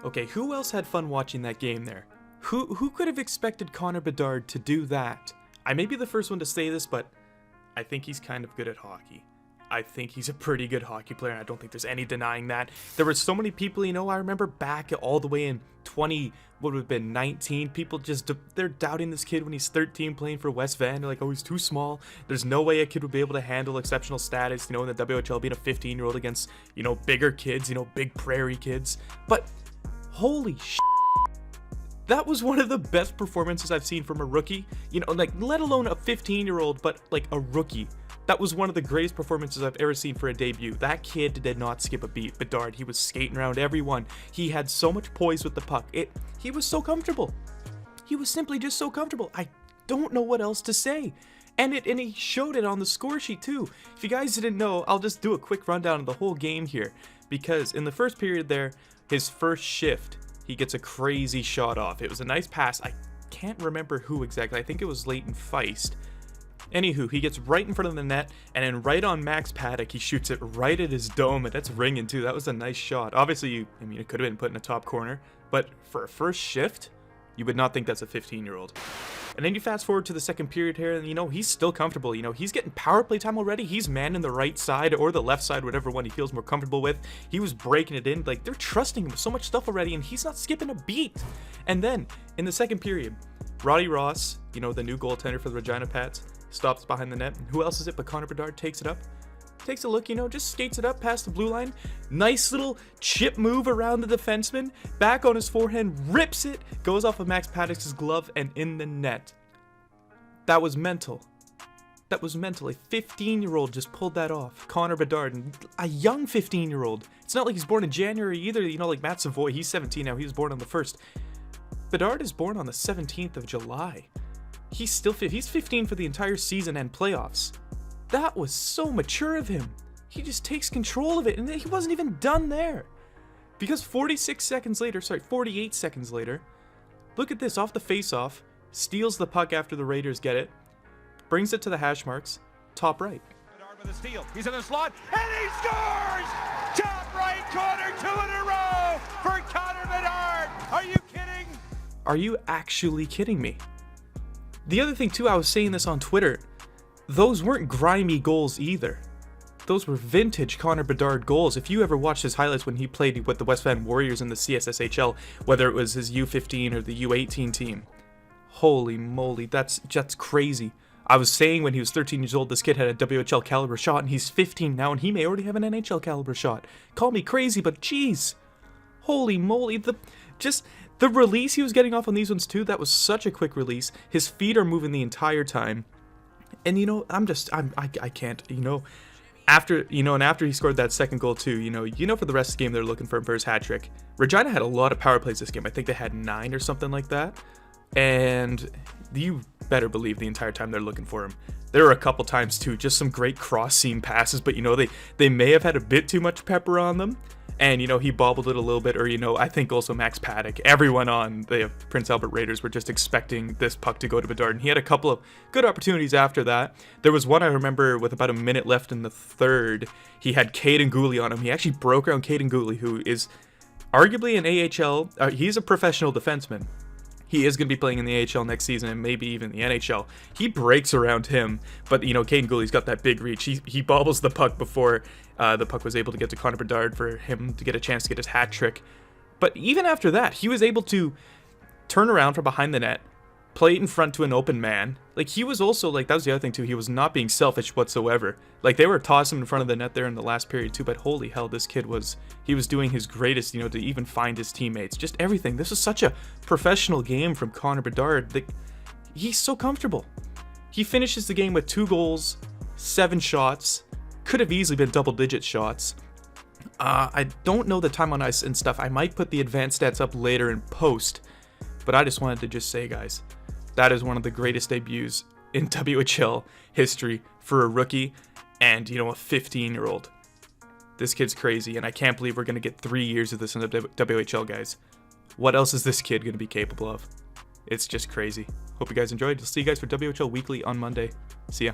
Okay, who else had fun watching that game there? Who could have expected Connor Bedard to do that? I may be the first one to say this, but I think he's kind of good at hockey. I think he's a pretty good hockey player, and I don't think there's any denying that. There were so many people, I remember back all the way in 19, people just, they're doubting this kid when he's 13 playing for West Van. They're like, oh, he's too small. There's no way a kid would be able to handle exceptional status, in the WHL, being a 15-year-old against, bigger kids, big prairie kids. But holy shit. That was one of the best performances I've seen from a rookie, let alone a 15-year-old, but like a rookie. That was one of the greatest performances I've ever seen for a debut. That kid did not skip a beat. Bedard, he was skating around everyone. He had so much poise with the puck. He was so comfortable. He was simply just so comfortable. I don't know what else to say. And he showed it on the score sheet too. If you guys didn't know, I'll just do a quick rundown of the whole game here. Because in the first period there, his first shift, he gets a crazy shot off. It was a nice pass. I can't remember who exactly. I think it was Leighton Feist. Anywho, he gets right in front of the net, and then right on Max Paddock, he shoots it right at his dome, and that's ringing too. That was a nice shot. Obviously, it could have been put in a top corner, but for a first shift, you would not think that's a 15-year-old. And then you fast forward to the second period here, and he's still comfortable. He's getting power play time already. He's manning the right side or the left side, whatever one he feels more comfortable with. He was breaking it in. Like, they're trusting him with so much stuff already, and he's not skipping a beat. And then in the second period, Roddy Ross, the new goaltender for the Regina Pats, stops behind the net. And who else is it but Connor Bedard? Takes it up. Takes a look, just skates it up past the blue line. Nice little chip move around the defenseman. Back on his forehand, rips it, goes off of Max Paddock's glove and in the net. That was mental. That was mental. A 15-year-old just pulled that off. Connor Bedard, and a young 15-year-old. It's not like he's born in January either, like Matt Savoy. He's 17 now. He was born on the 1st. Bedard is born on the 17th of July. He's 15 for the entire season and playoffs. That was so mature of him. He just takes control of it, and he wasn't even done there. Because 48 seconds later, look at this, off the face-off, steals the puck after the Raiders get it, brings it to the hash marks, top right. Bedard with a steal, he's in the slot, and he scores! Top right corner, 2 in a row for Connor Bedard! Are you kidding? Are you actually kidding me? The other thing too, I was saying this on Twitter, those weren't grimy goals either. Those were vintage Connor Bedard goals. If you ever watched his highlights when he played with the West Van Warriors in the CSSHL, whether it was his U15 or the U18 team, holy moly, that's crazy. I was saying when he was 13 years old, this kid had a WHL caliber shot, and he's 15 now, and he may already have an NHL caliber shot. Call me crazy, but geez, holy moly, the release he was getting off on these ones too, that was such a quick release. His feet are moving the entire time. And I can't, after he scored that second goal too, for the rest of the game they're looking for him for his hat trick. Regina had a lot of power plays this game. I think they had 9 or something like that. And you better believe the entire time they're looking for him. There were a couple times too, just some great cross-seam passes, but they may have had a bit too much pepper on them. And, he bobbled it a little bit, or, I think also Max Paddock. Everyone on the Prince Albert Raiders were just expecting this puck to go to Bedard, and he had a couple of good opportunities after that. There was one I remember with about a minute left in the third. He had Caden Gooley on him. He actually broke around Caden Gooley, who is arguably an AHL. He's a professional defenseman. He is going to be playing in the AHL next season and maybe even the NHL. He breaks around him, but, Caden Gooley's got that big reach. He bobbles the puck before the puck was able to get to Connor Bedard for him to get a chance to get his hat trick. But even after that, he was able to turn around from behind the net, play it in front to an open man. Like, he was also, that was the other thing too, he was not being selfish whatsoever. Like, they were tossing him in front of the net there in the last period too, but holy hell, this kid he was doing his greatest, to even find his teammates. Just everything. This is such a professional game from Connor Bedard. He's so comfortable. He finishes the game with 2 goals, 7 shots. Could have easily been double-digit shots. I don't know the time on ice and stuff. I might put the advanced stats up later in post, but I just wanted to just say, guys, that is one of the greatest debuts in WHL history for a rookie and, a 15-year-old. This kid's crazy, and I can't believe we're going to get 3 years of this in the WHL, guys. What else is this kid going to be capable of? It's just crazy. Hope you guys enjoyed. I'll see you guys for WHL Weekly on Monday. See ya.